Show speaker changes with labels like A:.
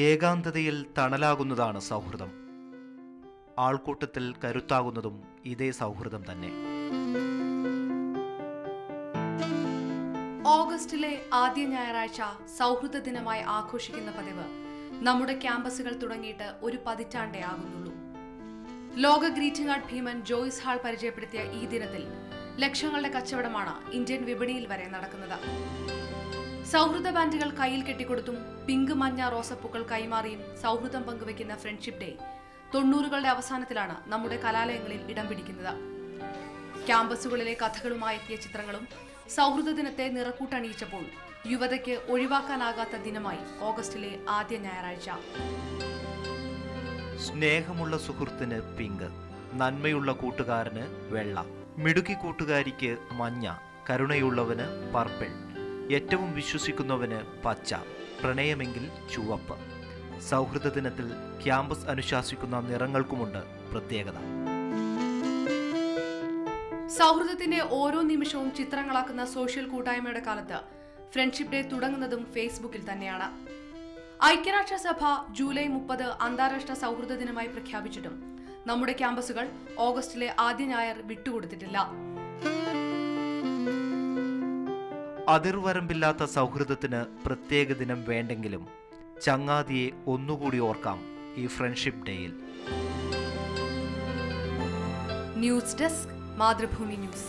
A: ഏകാന്തതയിൽ തണലാകുന്നതാണ് സൗഹൃദം. ആൾക്കൂട്ടത്തിൽ കരുത്താകുന്നതും ഇതേ സൗഹൃദം തന്നെ.
B: ഓഗസ്റ്റിലെ ആദ്യ ഞായറാഴ്ച സൗഹൃദ ദിനമായി ആഘോഷിക്കുന്ന പതിവ് നമ്മുടെ ക്യാമ്പസുകൾ തുടങ്ങിയിട്ട് ഒരു പതിറ്റാണ്ടേ ആകുന്നുള്ളൂ. ലോക ഗ്രീറ്റിംഗ് കാർഡ് ഭീമൻ ജോയ്സ് ഹാൾ പരിചയപ്പെടുത്തിയ ഈ ദിനത്തിൽ ലക്ഷങ്ങളുടെ കച്ചവടമാണ് ഇന്ത്യൻ വിപണിയിൽ വരെ നടക്കുന്നത്. സൗഹൃദ ബാൻഡുകൾ കയ്യിൽ കെട്ടിക്കൊടുത്തും പിങ്ക് മഞ്ഞ റോസപ്പൂക്കൾ കൈമാറിയും സൗഹൃദം പങ്കുവെക്കുന്ന ഫ്രണ്ട്ഷിപ്പ് ഡേ 90കളുടെ അവസാനത്തിലാണ് നമ്മുടെ കലാലയങ്ങളിൽ ഇടം പിടിക്കുന്നത്. ക്യാമ്പസുകളിലെ കഥകളുമായി എത്തിയ ചിത്രങ്ങളും സൗഹൃദ ദിനത്തെ നിറക്കൂട്ടണിയിച്ചപ്പോൾ യുവതയ്ക്ക് ഒഴിവാക്കാനാകാത്ത ദിനമായി ഓഗസ്റ്റിലെ ആദ്യ ഞായറാഴ്ച.
A: സ്നേഹമുള്ള സുഹൃത്തിന് പിങ്ക്, നന്മയുള്ള കൂട്ടുകാരന് വെള്ള, മിടുക്കി കൂട്ടുകാരിക്ക് മഞ്ഞ, കരുണയുള്ളവന് പർപ്പിൾ, ഏറ്റവും വിശ്വസിക്കുന്നവന് പച്ച, പ്രണയമെങ്കിൽ ചുവപ്പ്. സൗഹൃദ ദിനത്തിൽ ക്യാമ്പസ് അനുശാസിക്കുന്ന നിറങ്ങൾക്കുമുണ്ട് പ്രത്യേകത.
B: സൗഹൃദത്തിന്റെ ഓരോ നിമിഷവും ചിത്രങ്ങളാക്കുന്ന സോഷ്യൽ കൂട്ടായ്മയുടെ കാലത്ത് ഫ്രണ്ട്ഷിപ്പ് ഡേ തുടങ്ങുന്നതും ഫേസ്ബുക്കിൽ തന്നെയാണ്. ഐക്യരാഷ്ട്രസഭ ജൂലൈ 30 അന്താരാഷ്ട്ര സൗഹൃദ ദിനമായി പ്രഖ്യാപിച്ചിട്ടും നമ്മുടെ ക്യാമ്പസുകൾ ഓഗസ്റ്റിലെ ആദ്യ ഞായർ വിട്ടുകൊടുത്തിട്ടില്ല.
A: അതിർവരമ്പില്ലാത്ത സൗഹൃദത്തിന് പ്രത്യേക ദിനം വേണ്ടെങ്കിലും ചങ്ങാതിയെ ഒന്നുകൂടി ഓർക്കാം ഈ ഫ്രണ്ട്ഷിപ്പ് ഡേയിൽ.
B: News desk, Mathrubhumi news.